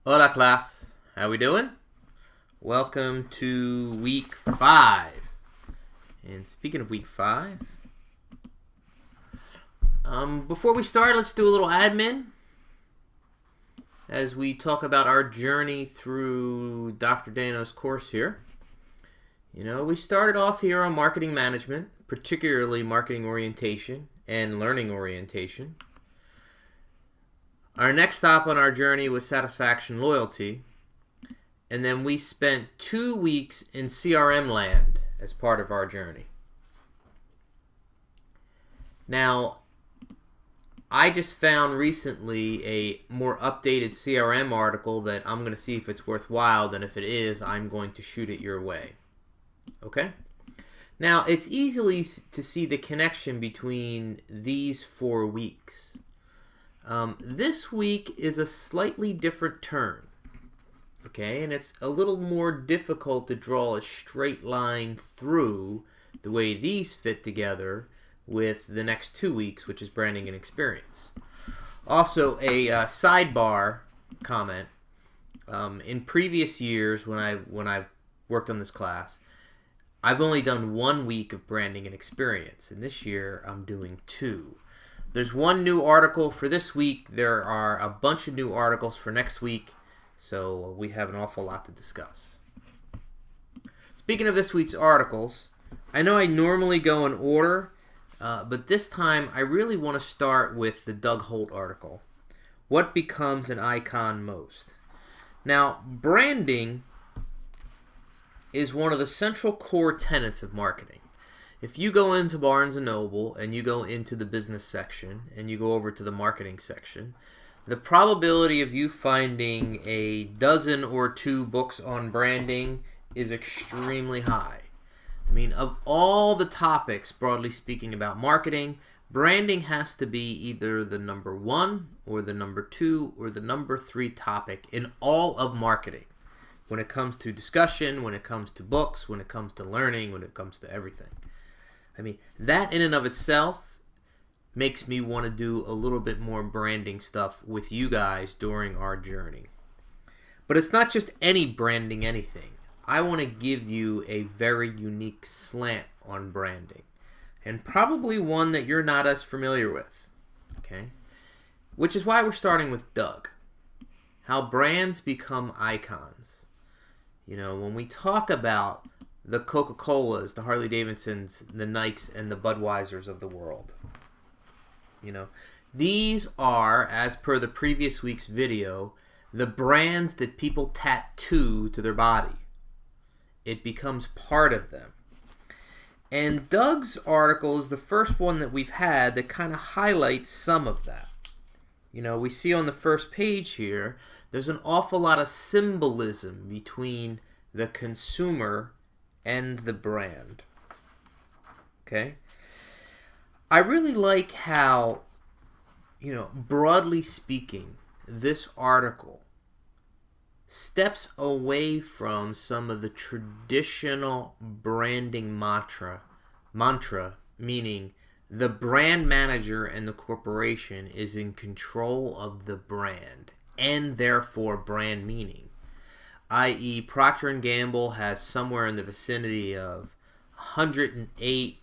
Hola class, how we doing? Welcome to week 5. And speaking of week 5, before we start, let's do a little admin as we talk about our journey through Dr. Dano's course here. We started off here on marketing management, particularly marketing orientation and learning orientation. Our next stop on our journey was satisfaction loyalty, and then we spent 2 weeks in CRM land as part of our journey. Now, I just found recently a more updated CRM article that I'm going to see if it's worthwhile, and if it is, I'm going to shoot it your way. Okay? Now, it's easily to see the connection between these 4 weeks. This week is a slightly different turn, okay, and it's a little more difficult to draw a straight line through the way these fit together with the next 2 weeks, which is branding and experience. Also, a sidebar comment. In previous years, when I've worked on this class, I've only done 1 week of branding and experience, and this year I'm doing 2. There's 1 new article for this week. There are a bunch of new articles for next week, so we have an awful lot to discuss. Speaking of this week's articles, I know I normally go in order, but this time I really want to start with the Doug Holt article, What Becomes an Icon Most? Now, branding is one of the central core tenets of marketing. If you go into Barnes & Noble and you go into the business section and you go over to the marketing section, the probability of you finding a dozen or 2 books on branding is extremely high. I mean, of all the topics, broadly speaking, about marketing, branding has to be either the number 1 or the number 2 or the number 3 topic in all of marketing. When it comes to discussion, when it comes to books, when it comes to learning, when it comes to everything. I mean, that in and of itself makes me want to do a little bit more branding stuff with you guys during our journey. But it's not just any branding anything. I want to give you a very unique slant on branding, and probably one that you're not as familiar with. Okay? Which is why we're starting with Doug. How brands become icons. When we talk about the Coca-Colas, the Harley-Davidsons, the Nikes, and the Budweisers of the world. These are, as per the previous week's video, the brands that people tattoo to their body. It becomes part of them. And Doug's article is the first one that we've had that kind of highlights some of that. We see on the first page here, there's an awful lot of symbolism between the consumer and the brand. Okay? I really like how, broadly speaking, this article steps away from some of the traditional branding mantra, meaning the brand manager and the corporation is in control of the brand and therefore brand meaning. I.e., Procter & Gamble has somewhere in the vicinity of 108,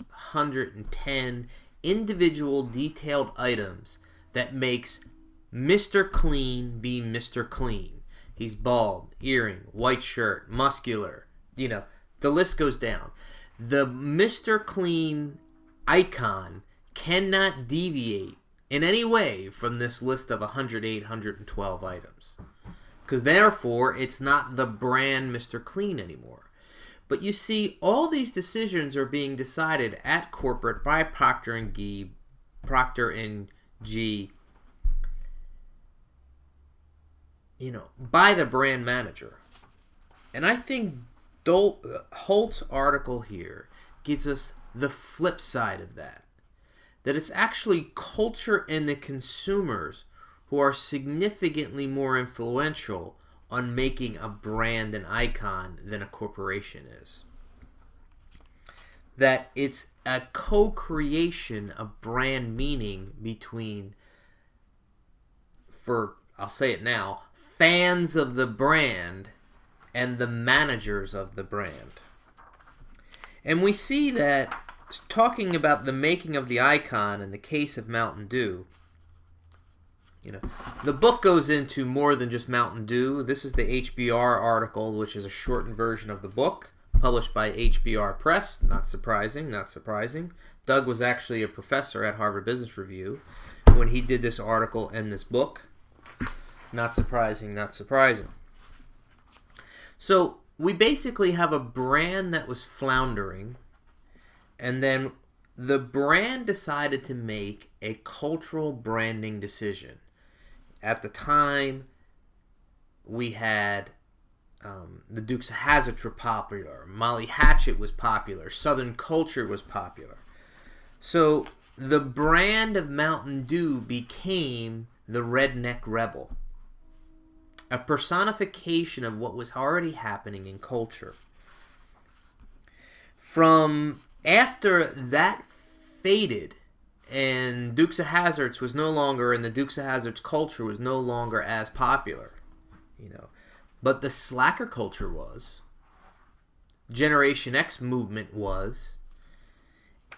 110 individual detailed items that makes Mr. Clean be Mr. Clean. He's bald, earring, white shirt, muscular. The list goes down. The Mr. Clean icon cannot deviate in any way from this list of 108, 112 items. Because therefore, it's not the brand Mr. Clean anymore. But you see, all these decisions are being decided at corporate by Procter & G, by the brand manager. And I think Holt's article here gives us the flip side of that. That it's actually culture and the consumers who are significantly more influential on making a brand an icon than a corporation is. That it's a co-creation of brand meaning between, for I'll say it now, fans of the brand and the managers of the brand. And we see that, talking about the making of the icon in the case of Mountain Dew, the book goes into more than just Mountain Dew. This is the HBR article, which is a shortened version of the book, published by HBR Press. Not surprising, not surprising. Doug was actually a professor at Harvard Business Review when he did this article and this book. Not surprising, not surprising. So we basically have a brand that was floundering, and then the brand decided to make a cultural branding decision. At the time, we had the Dukes of Hazzard were popular, Molly Hatchet was popular, Southern Culture was popular. So the brand of Mountain Dew became the Redneck Rebel, a personification of what was already happening in culture. From after that faded, and Dukes of Hazzard was no longer, and the Dukes of Hazzard's culture was no longer as popular, but the slacker culture was, Generation X movement was,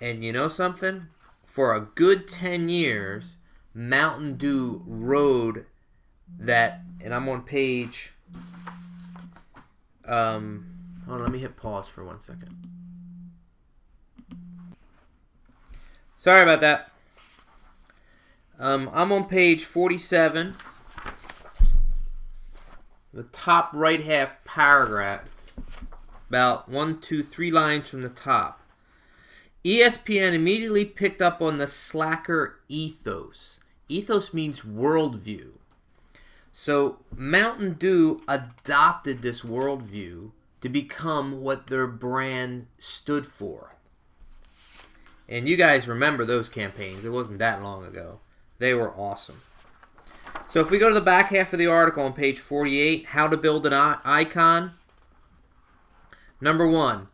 and you know something? For a good 10 years, Mountain Dew rode that, and I'm on page, hold on, let me hit pause for 1 second. Sorry about that. I'm on page 47, the top right half paragraph, about 1, 2, 3 lines from the top. ESPN immediately picked up on the slacker ethos. Ethos means worldview. So Mountain Dew adopted this worldview to become what their brand stood for. And you guys remember those campaigns. It wasn't that long ago. They were awesome. So if we go to the back half of the article on page 48, how to build an icon. Number 1,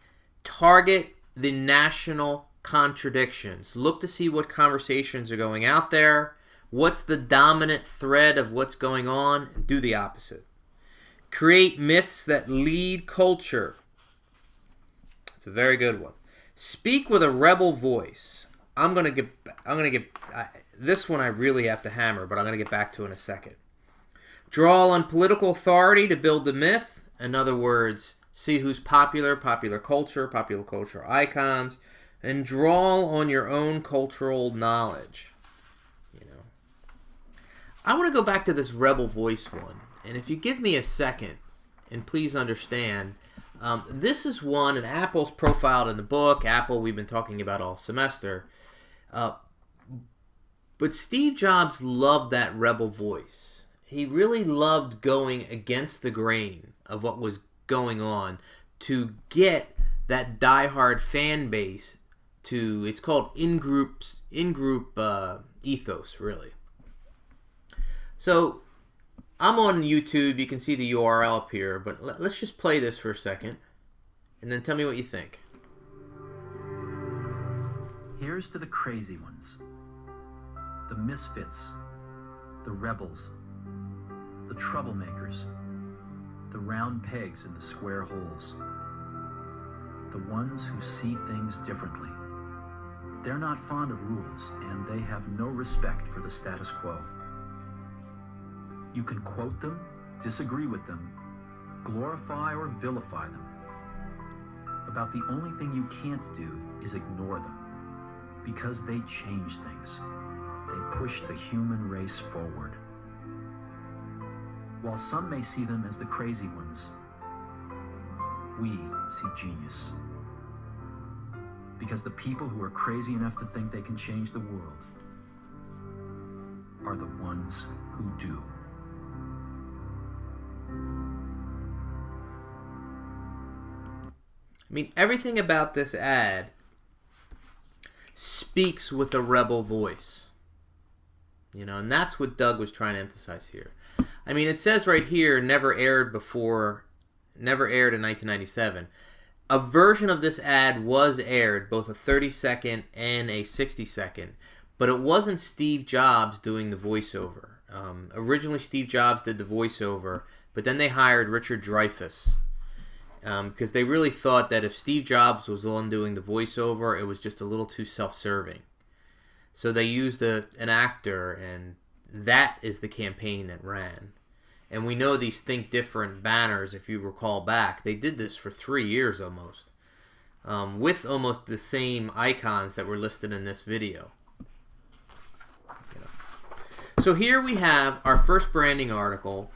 target the national contradictions. Look to see what conversations are going out there. What's the dominant thread of what's going on? And do the opposite. Create myths that lead culture. It's a very good one. Speak with a rebel voice. I'm gonna get this one I really have to hammer, but I'm gonna get back to in a second. Draw on political authority to build the myth. In other words, see who's popular culture icons, and draw on your own cultural knowledge. I want to go back to this rebel voice one, and if you give me a second, and please understand, this is one, and Apple's profiled in the book. Apple, we've been talking about all semester. But Steve Jobs loved that rebel voice. He really loved going against the grain of what was going on to get that diehard fan base to, it's called in-group ethos, really. So, I'm on YouTube. You can see the URL up here, but let's just play this for a second, and then tell me what you think. Here's to the crazy ones, the misfits, the rebels, the troublemakers, the round pegs in the square holes, the ones who see things differently. They're not fond of rules, and they have no respect for the status quo. You can quote them, disagree with them, glorify or vilify them. About the only thing you can't do is ignore them, because they change things. They push the human race forward. While some may see them as the crazy ones, we see genius. Because the people who are crazy enough to think they can change the world are the ones who do. I mean, everything about this ad speaks with a rebel voice. And that's what Doug was trying to emphasize here. I mean, it says right here, never aired in 1997. A version of this ad was aired, both a 30-second and a 60-second, but it wasn't Steve Jobs doing the voiceover. Originally, Steve Jobs did the voiceover, but then they hired Richard Dreyfuss because they really thought that if Steve Jobs was the one doing the voiceover, it was just a little too self-serving. So they used an actor, and that is the campaign that ran. And we know these Think Different banners, if you recall back, they did this for 3 years almost, with almost the same icons that were listed in this video. So here we have our first branding article.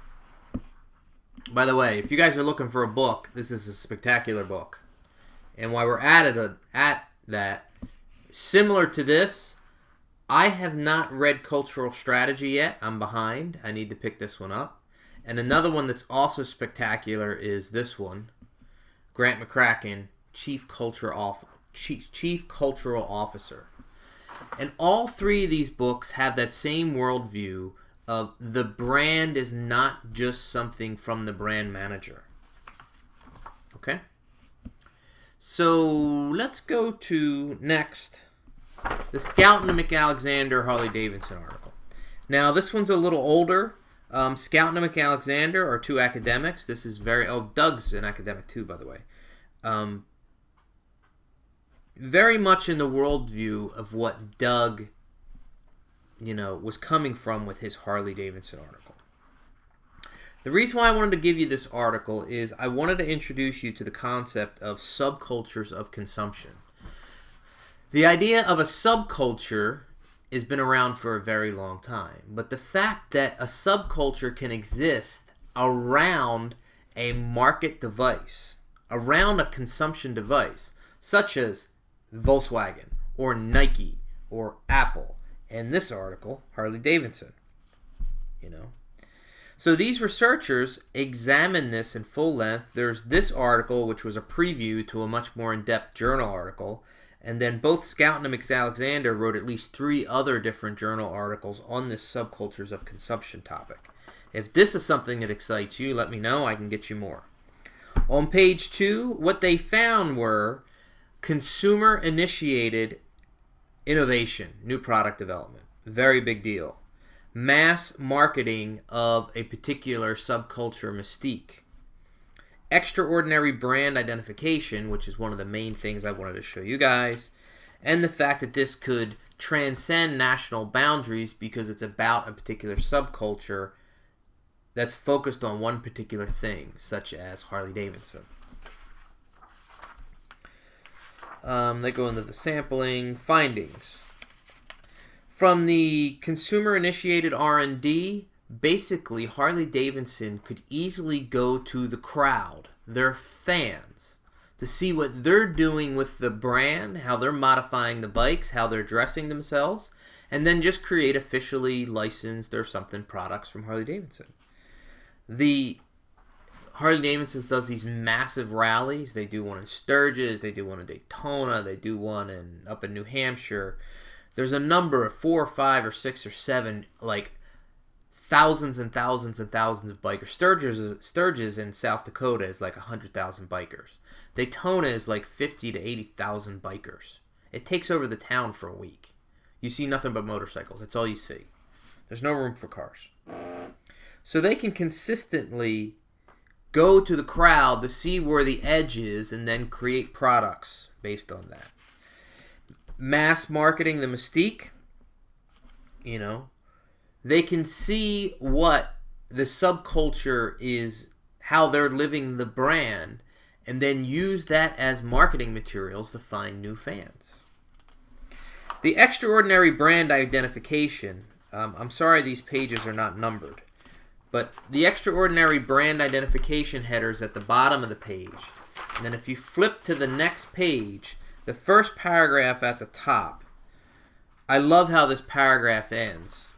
By the way, if you guys are looking for a book, this is a spectacular book. And while we're at that, similar to this, I have not read Cultural Strategy yet. I'm behind. I need to pick this one up. And another one that's also spectacular is this one. Grant McCracken, Chief Cultural Officer. And all three of these books have that same worldview of the brand is not just something from the brand manager. Okay? So let's go to next, the Scout and McAlexander Harley Davidson article. Now this one's a little older. Scout and McAlexander are two academics. This is Doug's an academic too, by the way. Very much in the worldview of what Doug, was coming from with his Harley Davidson article. The reason why I wanted to give you this article is I wanted to introduce you to the concept of subcultures of consumption. The idea of a subculture has been around for a very long time, but the fact that a subculture can exist around a market device, around a consumption device, such as Volkswagen or Nike or Apple, and this article, Harley Davidson. So these researchers examined this in full length. There's this article, which was a preview to a much more in-depth journal article, and then both Scout and McAlexander wrote at least 3 other different journal articles on this subcultures of consumption topic. If this is something that excites you, let me know. I can get you more. On page 2, what they found were consumer-initiated innovation, new product development. Very big deal. Mass marketing of a particular subculture mystique. Extraordinary brand identification, which is one of the main things I wanted to show you guys. And the fact that this could transcend national boundaries because it's about a particular subculture that's focused on one particular thing, such as Harley Davidson. They go into the sampling findings. From the consumer-initiated R&D, basically Harley Davidson could easily go to the crowd, their fans, to see what they're doing with the brand, how they're modifying the bikes, how they're dressing themselves, and then just create officially licensed or something products from Harley Davidson. The Harley Davidson does these massive rallies. They do one in Sturgis, they do one in Daytona, they do one up in New Hampshire. There's a number of 4 or 5 or 6 or 7, like thousands and thousands and thousands of bikers. Sturgis in South Dakota is like 100,000 bikers. Daytona is like 50 to 80,000 bikers. It takes over the town for a week. You see nothing but motorcycles. That's all you see. There's no room for cars. So they can consistently go to the crowd to see where the edge is and then create products based on that. Mass marketing the mystique, they can see what the subculture is, how they're living the brand, and then use that as marketing materials to find new fans. The extraordinary brand identification, I'm sorry these pages are not numbered, but the extraordinary brand identification headers at the bottom of the page. And then if you flip to the next page, the first paragraph at the top, I love how this paragraph ends.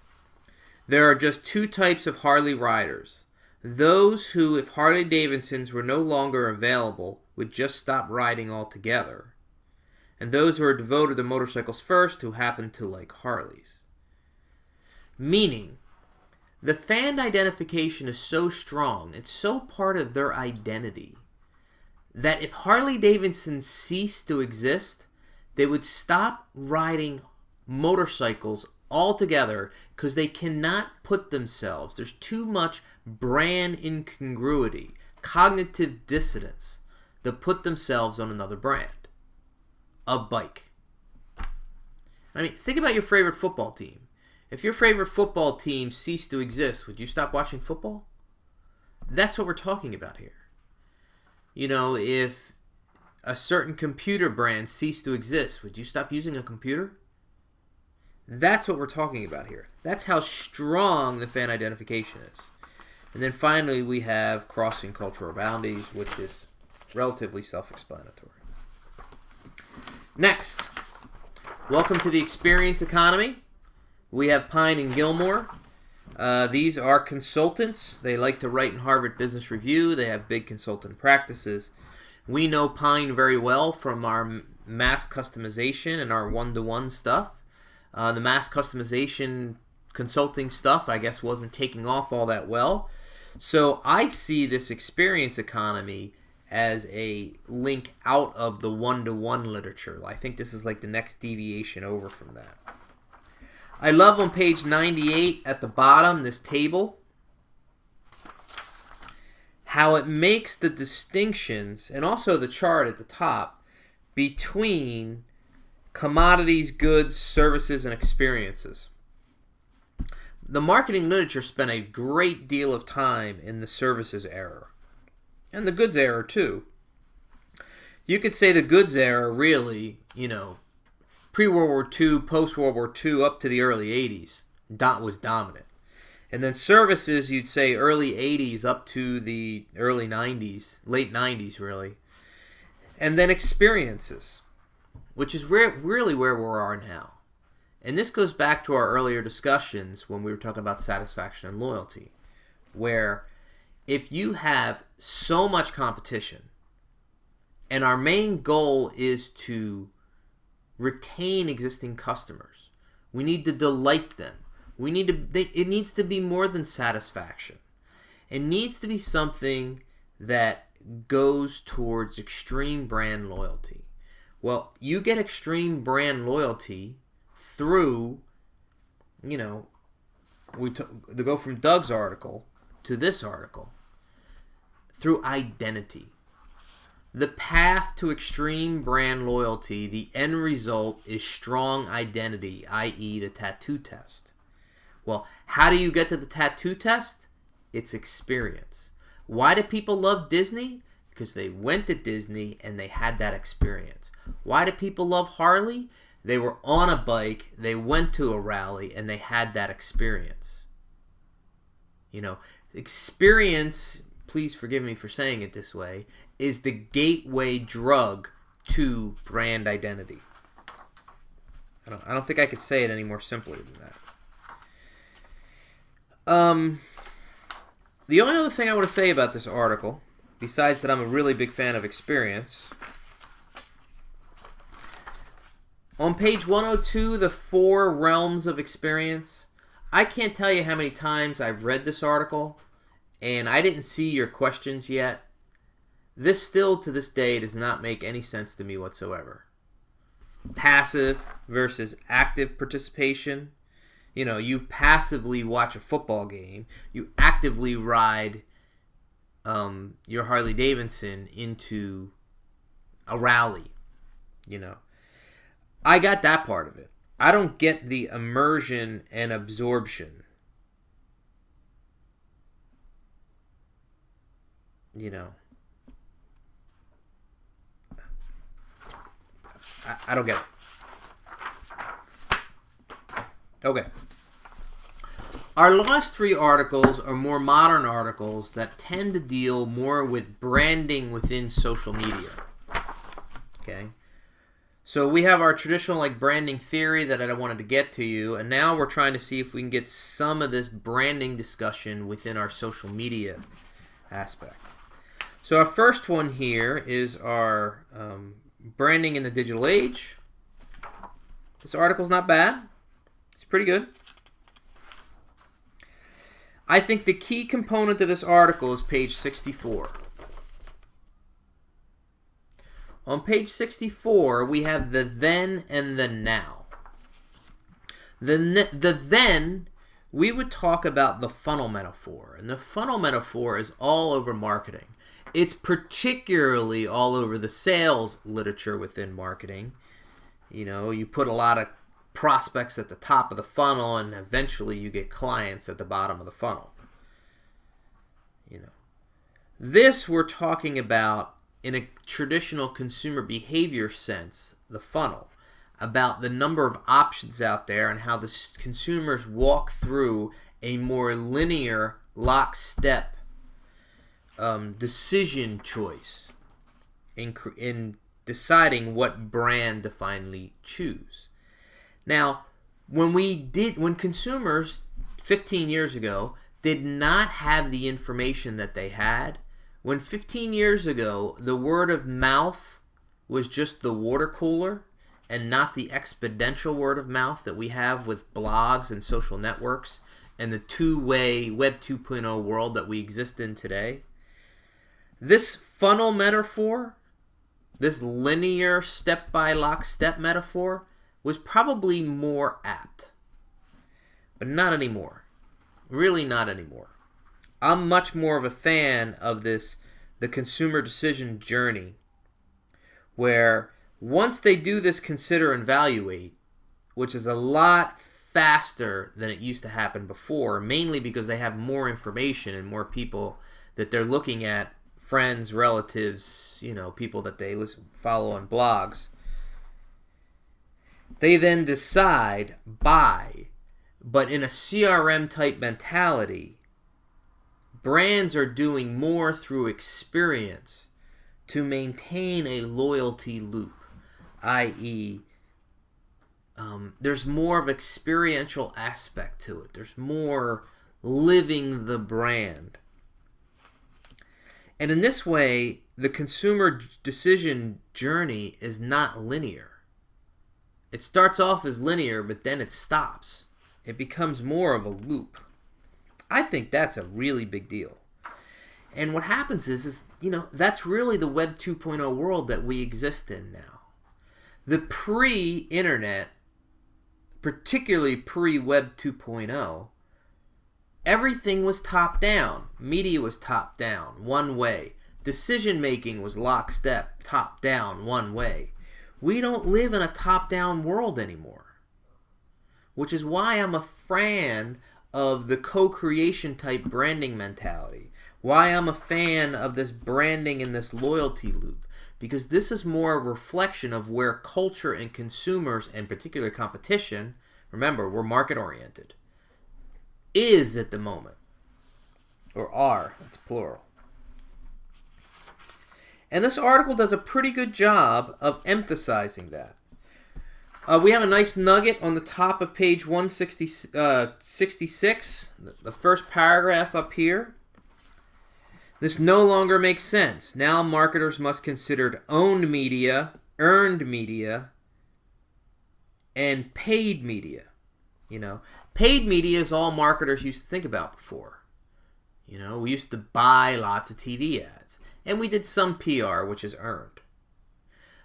There are just 2 types of Harley riders. Those who, if Harley Davidsons were no longer available, would just stop riding altogether. And those who are devoted to motorcycles first, who happen to like Harleys. Meaning, the fan identification is so strong, it's so part of their identity, that if Harley Davidson ceased to exist, they would stop riding motorcycles altogether because they cannot put themselves, there's too much brand incongruity, cognitive dissonance, to put themselves on another brand. A bike. I mean, think about your favorite football team. If your favorite football team ceased to exist, would you stop watching football? That's what we're talking about here. You know, if a certain computer brand ceased to exist, would you stop using a computer? That's what we're talking about here. That's how strong the fan identification is. And then finally, we have crossing cultural boundaries, which is relatively self-explanatory. Next, welcome to the experience economy. We have Pine and Gilmore. These are consultants. They like to write in Harvard Business Review. They have big consultant practices. We know Pine very well from our mass customization and our one-to-one stuff. The mass customization consulting stuff, I guess, wasn't taking off all that well. So I see this experience economy as a link out of the one-to-one literature. I think this is like the next deviation over from that. I love on page 98 at the bottom, this table, how it makes the distinctions, and also the chart at the top, between commodities, goods, services, and experiences. The marketing literature spent a great deal of time in the services era, and the goods era too. You could say the goods era really, pre-World War II, post-World War II, up to the early 80s, was dominant. And then services, you'd say early 80s up to the early 90s, late 90s really. And then experiences, which is really where we are now. And this goes back to our earlier discussions when we were talking about satisfaction and loyalty, where if you have so much competition, and our main goal is to retain existing customers, we need to delight them. It needs to be more than satisfaction. It needs to be something that goes towards extreme brand loyalty. Well, you get extreme brand loyalty through, to go from Doug's article to this article, through identity. The path to extreme brand loyalty, the end result is strong identity, i.e. the tattoo test. Well, how do you get to the tattoo test? It's experience. Why do people love Disney? Because they went to Disney and they had that experience. Why do people love Harley? They were on a bike, they went to a rally, and they had that experience. Experience, please forgive me for saying it this way, is the gateway drug to brand identity. I don't think I could say it any more simply than that. The only other thing I want to say about this article, besides that I'm a really big fan of experience, on page 102, the 4 realms of experience, I can't tell you how many times I've read this article, and I didn't see your questions yet. This still, to this day, does not make any sense to me whatsoever. Passive versus active participation. You passively watch a football game. You actively ride your Harley Davidson into a rally. I got that part of it. I don't get the immersion and absorption. I don't get it. Okay. Our last 3 articles are more modern articles that tend to deal more with branding within social media. Okay. So we have our traditional branding theory that I wanted to get to you, and now we're trying to see if we can get some of this branding discussion within our social media aspect. So our first one here is our branding in the digital age. This article's not bad. It's pretty good. I think the key component of this article is page 64. On page 64, we have the then and the now. Then we would talk about the funnel metaphor. And the funnel metaphor is all over marketing. It's particularly all over the sales literature within marketing. You know, you put a lot of prospects at the top of the funnel, and eventually you get clients at the bottom of the funnel. You know, this we're talking about in a traditional consumer behavior sense, the funnel, about the number of options out there and how the consumers walk through a more linear, lockstep decision choice in deciding what brand to finally choose. Now, when consumers 15 years ago did not have the information that they had, when 15 years ago the word of mouth was just the water cooler and not the exponential word of mouth that we have with blogs and social networks and the two-way Web 2.0 world that we exist in today, this funnel metaphor, this linear step-by-lockstep metaphor, was probably more apt. But not anymore. Really not anymore. I'm much more of a fan of the consumer decision journey, where once they do this consider and evaluate, which is a lot faster than it used to happen before, mainly because they have more information and more people that they're looking at, friends, relatives, you know, people that they follow on blogs. They then decide, buy, but in a CRM type mentality, brands are doing more through experience to maintain a loyalty loop, i.e., there's more of experiential aspect to it. There's more living the brand. And in this way, the consumer decision journey is not linear. It starts off as linear, but then it stops. It becomes more of a loop. I think that's a really big deal. And what happens is you know, that's really the Web 2.0 world that we exist in now. The pre-internet, particularly pre-Web 2.0, everything was top-down. Media was top-down, one way. Decision-making was lockstep, top-down, one way. We don't live in a top-down world anymore, which is why I'm a fan of the co-creation type branding mentality, why I'm a fan of this branding and this loyalty loop, because this is more a reflection of where culture and consumers, and particular competition, remember, we're market-oriented, is at the moment. Or are, that's plural. And this article does a pretty good job of emphasizing that. We have a nice nugget on the top of page 166, the first paragraph up here. This no longer makes sense. Now marketers must consider owned media, earned media, and paid media. You know, paid media is all marketers used to think about before. You know, we used to buy lots of TV ads. And we did some PR, which is earned.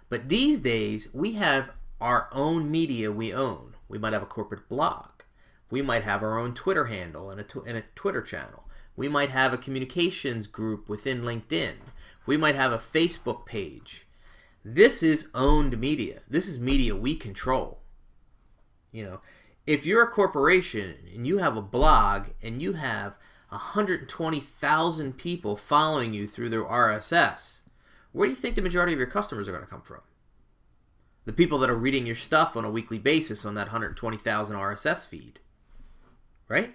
But these days, we have our own media we own. We might have a corporate blog. We might have our own Twitter handle and a Twitter channel. We might have a communications group within LinkedIn. We might have a Facebook page. This is owned media. This is media we control. You know, if you're a corporation and you have a blog and you have 120,000 people following you through their RSS, where do you think the majority of your customers are going to come from? The people that are reading your stuff on a weekly basis on that 120,000 RSS feed, right?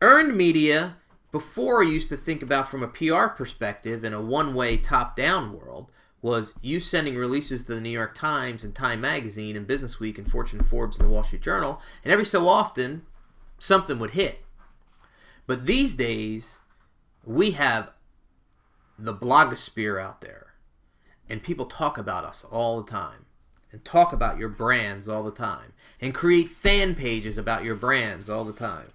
Earned media, before I used to think about from a PR perspective in a one-way top-down world, was you sending releases to the New York Times and Time Magazine and Business Week and Fortune, Forbes and the Wall Street Journal, and every so often something would hit. But these days, we have the blogosphere out there, and people talk about us all the time, and talk about your brands all the time, and create fan pages about your brands all the time.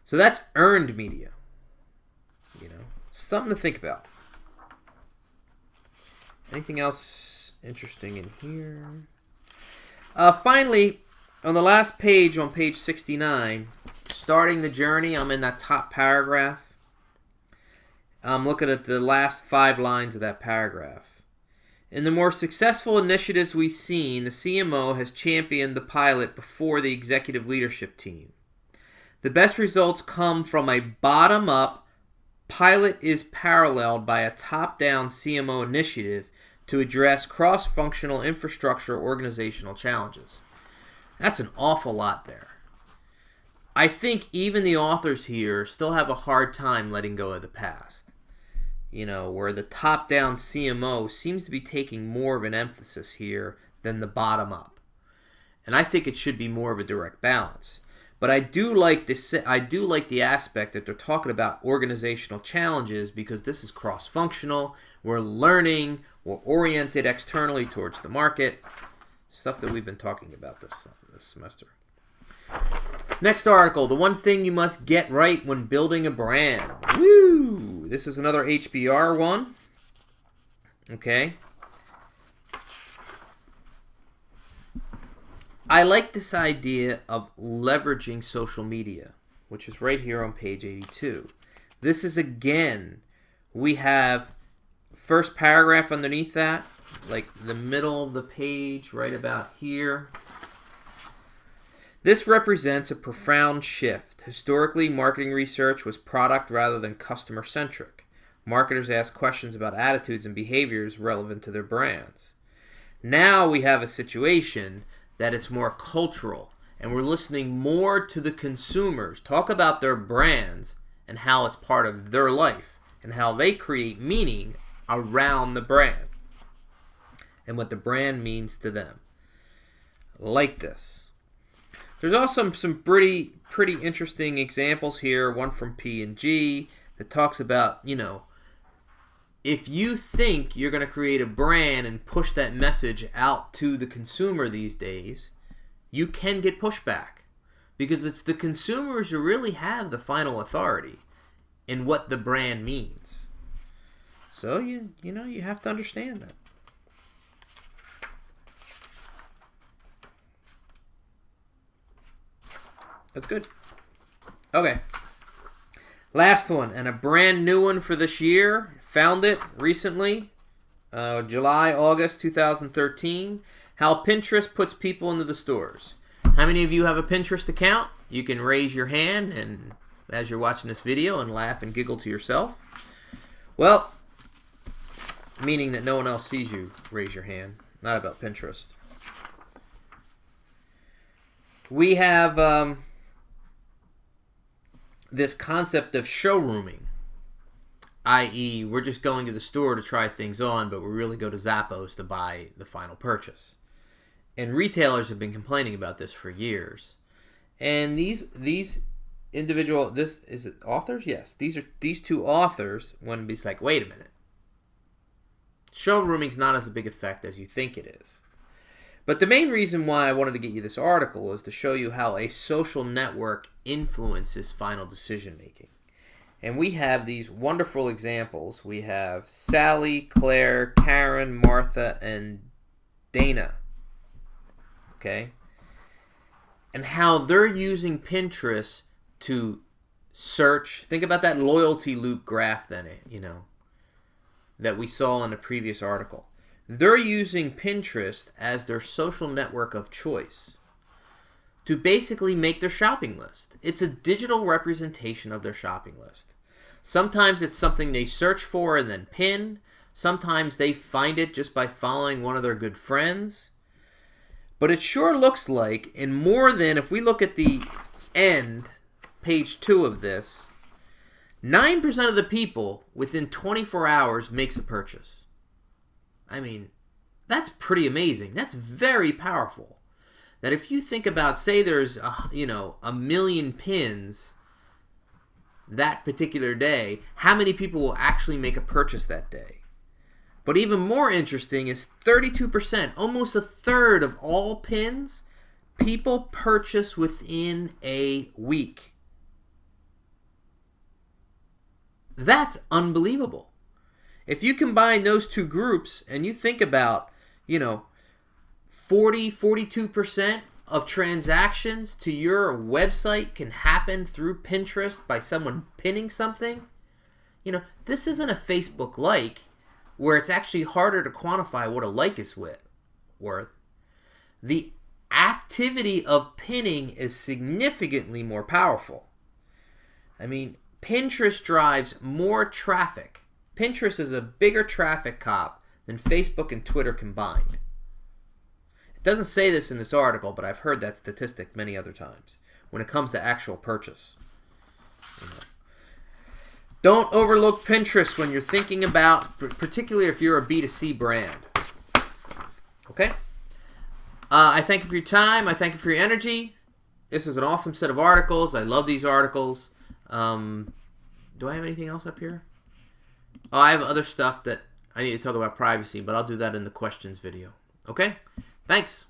So that's earned media. You know, something to think about. Anything else interesting in here? Finally, on the last page, on page 69, starting the journey, I'm in that top paragraph. I'm looking at the last 5 lines of that paragraph. In the more successful initiatives we've seen, the CMO has championed the pilot before the executive leadership team. The best results come from a bottom-up pilot is paralleled by a top-down CMO initiative to address cross-functional infrastructure organizational challenges. That's an awful lot there. I think even the authors here still have a hard time letting go of the past. You know, where the top-down CMO seems to be taking more of an emphasis here than the bottom-up. And I think it should be more of a direct balance. But I do like this. I do like the aspect that they're talking about organizational challenges, because this is cross-functional. We're learning. We're oriented externally towards the market. Stuff that we've been talking about this semester. Next article, the one thing you must get right when building a brand. Woo! This is another HBR one. Okay. I like this idea of leveraging social media, which is right here on page 82. This is, again, we have first paragraph underneath that, like the middle of the page, right about here. This represents a profound shift. Historically, marketing research was product rather than customer-centric. Marketers asked questions about attitudes and behaviors relevant to their brands. Now we have a situation that it's more cultural, and we're listening more to the consumers talk about their brands and how it's part of their life and how they create meaning around the brand and what the brand means to them. Like this. There's also some pretty interesting examples here. One from P&G that talks about, you know, if you think you're going to create a brand and push that message out to the consumer these days, you can get pushback, because it's the consumers who really have the final authority in what the brand means. So you have to understand that. That's good. Okay. Last one, and a brand new one for this year. Found it recently, July, August 2013. How Pinterest puts people into the stores. How many of you have a Pinterest account? You can raise your hand and as you're watching this video and laugh and giggle to yourself. Well, meaning that no one else sees you raise your hand. Not about Pinterest. We have this concept of showrooming, i.e. we're just going to the store to try things on, but we really go to Zappos to buy the final purchase. And retailers have been complaining about this for years. And these individual, this is it authors? Yes, these two authors want to be like, wait a minute. Showrooming's not as a big effect as you think it is. But the main reason why I wanted to get you this article is to show you how a social network influences final decision making. And we have these wonderful examples. We have Sally, Claire, Karen, Martha, and Dana. Okay? And how they're using Pinterest to search. Think about that loyalty loop graph then, that we saw in a previous article. They're using Pinterest as their social network of choice to basically make their shopping list. It's a digital representation of their shopping list. Sometimes it's something they search for and then pin. Sometimes they find it just by following one of their good friends. But it sure looks like, in more than, if we look at the end, page 2 of this, 9% of the people within 24 hours makes a purchase. I mean, that's pretty amazing. That's very powerful. That if you think about, say there's a million pins that particular day, how many people will actually make a purchase that day? But even more interesting is 32%, almost a third of all pins, people purchase within a week. That's unbelievable. If you combine those two groups and you think about, 42% of transactions to your website can happen through Pinterest by someone pinning something, this isn't a Facebook like where it's actually harder to quantify what a like is worth. The activity of pinning is significantly more powerful. I mean, Pinterest drives more traffic. Pinterest is a bigger traffic cop than Facebook and Twitter combined. It doesn't say this in this article, but I've heard that statistic many other times when it comes to actual purchase. Don't overlook Pinterest when you're thinking about, particularly if you're a B2C brand. Okay? I thank you for your time. I thank you for your energy. This is an awesome set of articles. I love these articles. Do I have anything else up here? Oh, I have other stuff that I need to talk about privacy, but I'll do that in the questions video. Okay? Thanks.